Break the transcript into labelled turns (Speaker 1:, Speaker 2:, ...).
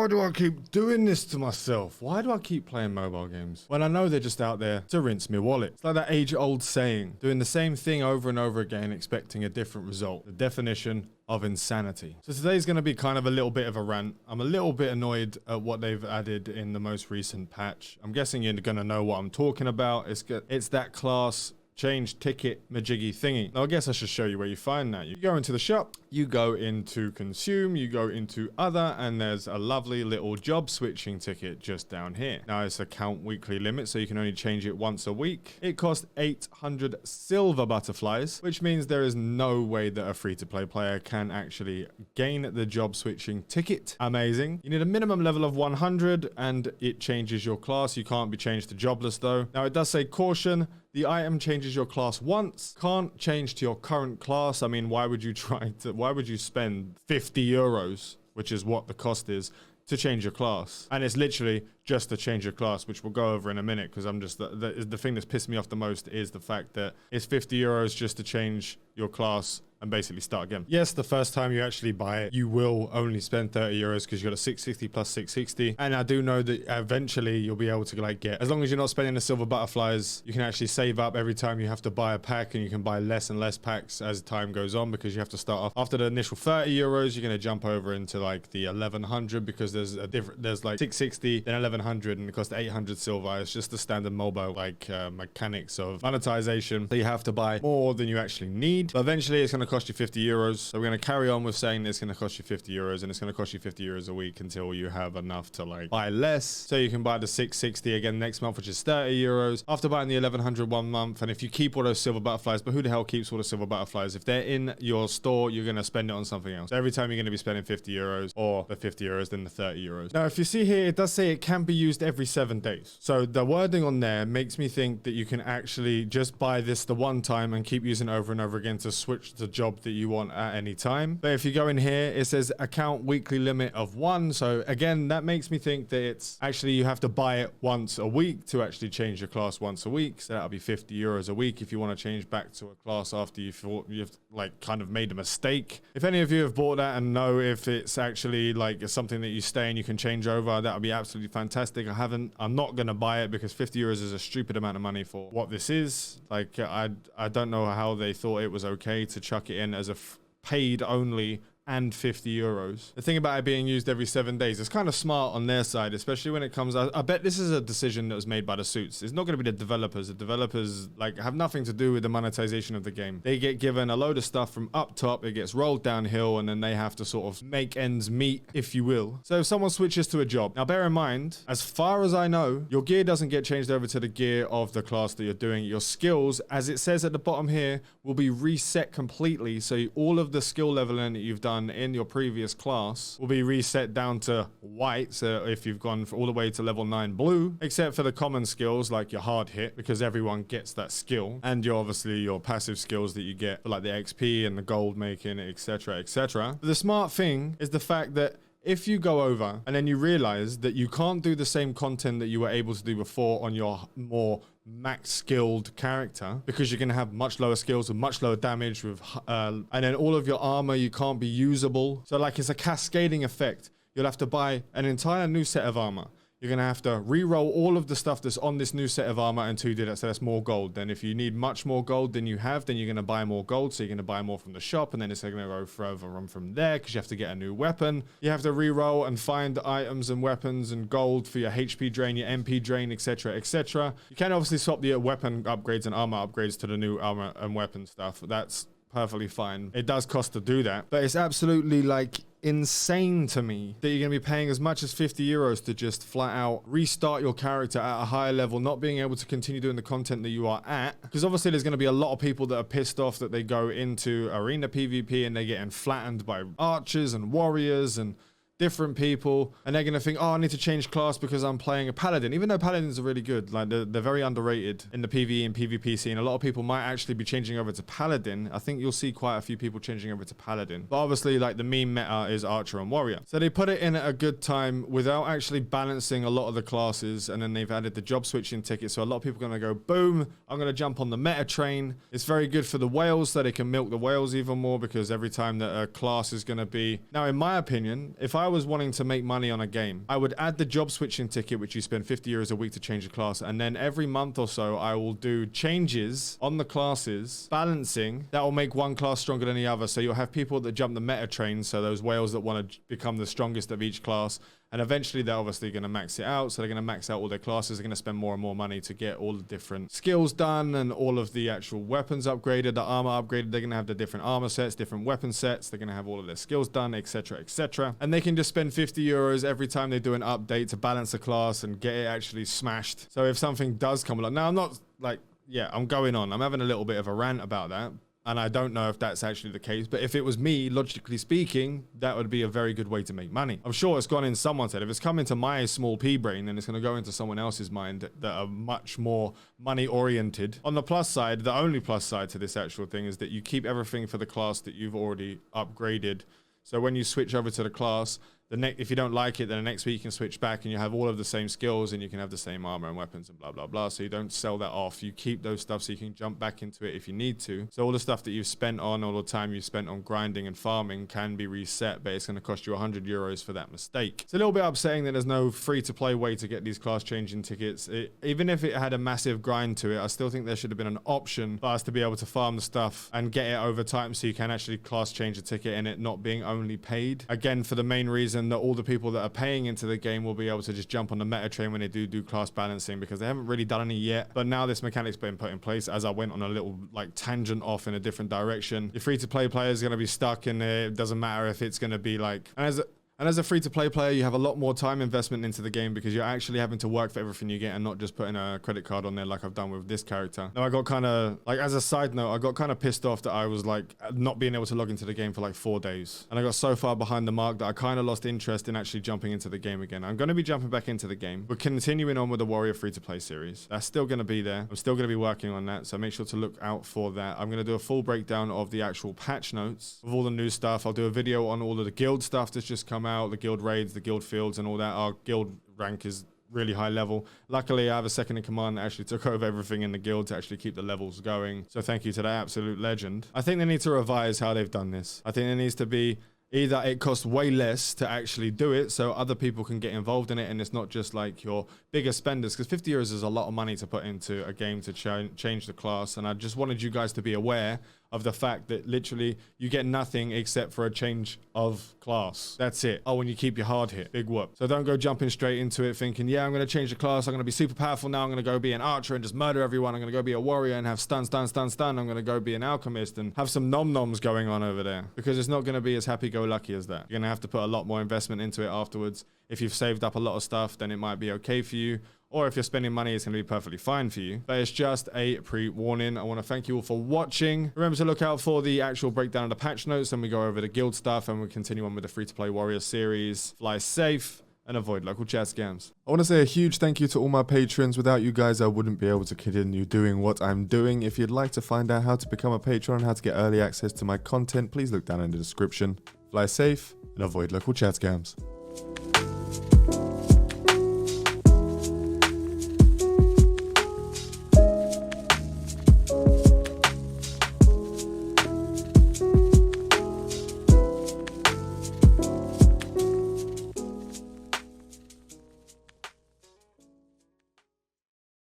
Speaker 1: do I keep doing this to myself? Why do I keep playing mobile games when I know they're just out there to rinse my wallet? It's like that age-old saying, doing the same thing over and over again, expecting a different result. The definition of insanity. So today's going to be kind of a little bit of a rant. I'm a little bit annoyed at what they've added in the most recent patch. I'm guessing you're going to know what I'm talking about. It's that class change ticket majiggy thingy. Now I guess I should show you where you find that. You go into the shop, you go into consume, you go into other, and there's a lovely little job switching ticket just down here. Now it's a count weekly limit, so you can only change it once a week. It costs 800 silver butterflies, which means there is no way that a free-to-play player can actually gain the job switching ticket. Amazing. You need a minimum level of 100 and it changes your class. You can't be changed to jobless though. Now it does say caution. The item changes your class once, can't change to your current class. I mean, why would you spend 50 euros, which is what the cost is, to change your class? And it's literally just to change your class, which we'll go over in a minute, because I'm just, the thing that's pissed me off the most is the fact that it's 50 euros just to change your class and basically start again. Yes, the first time you actually buy it, you will only spend 30 euros because you got a 660 plus 660. And I do know that eventually you'll be able to like get, as long as you're not spending the silver butterflies, you can actually save up every time you have to buy a pack, and you can buy less and less packs as time goes on, because you have to start off after the initial 30 euros, you're going to jump over into like the 1100, because there's like 660, then 1100, and it costs 800 silver. It's just the standard mobile like mechanics of monetization. So you have to buy more than you actually need. But eventually it's going to cost you 50 euros. So we're going to carry on with saying it's going to cost you 50 euros, and it's going to cost you 50 euros a week until you have enough to like buy less. So you can buy the 660 again next month, which is 30 euros after buying the 1100 one month. And if you keep all those silver butterflies, but who the hell keeps all the silver butterflies? If they're in your store, you're going to spend it on something else. So every time you're going to be spending 50 euros, or the 50 euros, then the 30 euros. Now, if you see here, it does say it can be used every 7 days. So the wording on there makes me think that you can actually just buy this the one time and keep using it over and over again to switch the job that you want at any time. But if you go in here, it says account weekly limit of 1. So again, that makes me think that it's actually you have to buy it once a week to actually change your class once a week. So that'll be 50 euros a week if you want to change back to a class after you thought you've like kind of made a mistake. If any of you have bought that and know if it's actually like something that you stay and you can change over, that would be absolutely fantastic. I'm not going to buy it because 50 euros is a stupid amount of money for what this is. Like I don't know how they thought it was okay to chuck it in as a paid only and 50 euros. The thing about it being used every 7 days is kind of smart on their side, especially when it comes, I bet this is a decision that was made by the suits. It's not going to be the developers. The developers like have nothing to do with the monetization of the game. They get given a load of stuff from up top, it gets rolled downhill, and then they have to sort of make ends meet, if you will. So if someone switches to a job, now bear in mind, as far as I know, your gear doesn't get changed over to the gear of the class that you're doing. Your skills, as it says at the bottom here, will be reset completely. So all of the skill leveling that you've done in your previous class will be reset down to white. So if you've gone all the way to level 9 blue, except for the common skills like your hard hit, because everyone gets that skill, and obviously your passive skills that you get like the XP and the gold making, etc, etc. The smart thing is the fact that if you go over and then you realize that you can't do the same content that you were able to do before on your more max skilled character, because you're going to have much lower skills with much lower damage with and then all of your armor, you can't be usable. So like it's a cascading effect. You'll have to buy an entire new set of armor. You're going to have to re-roll all of the stuff that's on this new set of armor until you do that. So that's more gold. Then if you need much more gold than you have, then you're going to buy more gold. So you're going to buy more from the shop, and then it's going to go further on from there because you have to get a new weapon. You have to re-roll and find items and weapons and gold for your HP drain, your MP drain, etc, etc. You can obviously swap the weapon upgrades and armor upgrades to the new armor and weapon stuff. That's perfectly fine. It does cost to do that, but it's absolutely like insane to me that you're going to be paying as much as 50 euros to just flat out restart your character at a higher level, not being able to continue doing the content that you are at. Because obviously there's going to be a lot of people that are pissed off that they go into arena PvP and they're getting flattened by archers and warriors and different people, and they're gonna think, oh, I need to change class because I'm playing a paladin, even though paladins are really good. Like they're very underrated in the PvE and PvP scene. A lot of people might actually be changing over to paladin. I think you'll see quite a few people changing over to paladin, but obviously like the meme meta is archer and warrior. So they put it in at a good time without actually balancing a lot of the classes, and then they've added the job switching ticket. So a lot of people are gonna go, boom, I'm gonna jump on the meta train. It's very good for the whales, so they can milk the whales even more, because every time that a class is gonna be, now in my opinion, if I was wanting to make money on a game, I would add the job switching ticket, which you spend 50 euros a week to change a class. And then every month or so, I will do changes on the classes, balancing, that will make one class stronger than the other. So you'll have people that jump the meta train. So those whales that want to become the strongest of each class. And eventually they're obviously going to max it out. So they're going to max out all their classes. They're going to spend more and more money to get all the different skills done and all of the actual weapons upgraded, the armor upgraded. They're going to have the different armor sets, different weapon sets. They're going to have all of their skills done, etc., etc. And they can just spend 50 euros every time they do an update to balance a class and get it actually smashed. So if something does come along, now I'm not like, yeah, I'm going on. I'm having a little bit of a rant about that. And I don't know if that's actually the case, but if it was me, logically speaking, that would be a very good way to make money. I'm sure it's gone in someone's head. If it's come into my small pea brain, then it's going to go into someone else's mind that are much more money oriented. On the plus side, the only plus side to this actual thing is that you keep everything for the class that you've already upgraded. So when you switch over to the class, if you don't like it, then the next week you can switch back and you have all of the same skills and you can have the same armor and weapons and blah, blah, blah. So you don't sell that off. You keep those stuff so you can jump back into it if you need to. So all the stuff that you've spent on, all the time you've spent on grinding and farming can be reset, but it's going to cost you 100 euros for that mistake. It's a little bit upsetting that there's no free-to-play way to get these class changing tickets. Even if it had a massive grind to it, I still think there should have been an option for us to be able to farm the stuff and get it over time so you can actually class change a ticket and it not being only paid. Again, for the main reason that all the people that are paying into the game will be able to just jump on the meta train when they do class balancing, because they haven't really done any yet. But now this mechanic's been put in place, as I went on a little like tangent off in a different direction. Your free-to-play player is going to be stuck in there. It doesn't matter if it's going to be like, and as a free-to-play player, you have a lot more time investment into the game because you're actually having to work for everything you get and not just putting a credit card on there like I've done with this character. Now, I got kind of, like, as a side note, I got kind of pissed off that I was, like, not being able to log into the game for, like, 4 days. And I got so far behind the mark that I kind of lost interest in actually jumping into the game again. I'm going to be jumping back into the game. We're continuing on with the Warrior free-to-play series. That's still going to be there. I'm still going to be working on that, so make sure to look out for that. I'm going to do a full breakdown of the actual patch notes of all the new stuff. I'll do a video on all of the guild stuff that's just come out, the guild raids, the guild fields and all that. Our guild rank is really high level. Luckily, I have a second in command that actually took over everything in the guild to actually keep the levels going. So thank you to that absolute legend. I think they need to revise how they've done this. I think there needs to be either it costs way less to actually do it so other people can get involved in it and it's not just like your bigger spenders, because 50 euros is a lot of money to put into a game to change the class. And I just wanted you guys to be aware of the fact that literally you get nothing except for a change of class. That's it. Oh, and you keep your hard hit. Big whoop. So don't go jumping straight into it thinking, yeah, I'm going to change the class. I'm going to be super powerful now. I'm going to go be an archer and just murder everyone. I'm going to go be a warrior and have stun, stun, stun, stun. I'm going to go be an alchemist and have some nom-noms going on over there, because it's not going to be as happy-go-lucky as that. You're going to have to put a lot more investment into it afterwards. If you've saved up a lot of stuff, then it might be okay for you. Or if you're spending money, it's going to be perfectly fine for you. But it's just a pre-warning. I want to thank you all for watching. Remember to look out for the actual breakdown of the patch notes, and we go over the guild stuff, and we continue on with the free-to-play warrior series. Fly safe and avoid local chat scams. I want to say a huge thank you to all my patrons. Without you guys, I wouldn't be able to continue doing what I'm doing. If you'd like to find out how to become a patron and how to get early access to my content, please look down in the description. Fly safe and avoid local chat scams.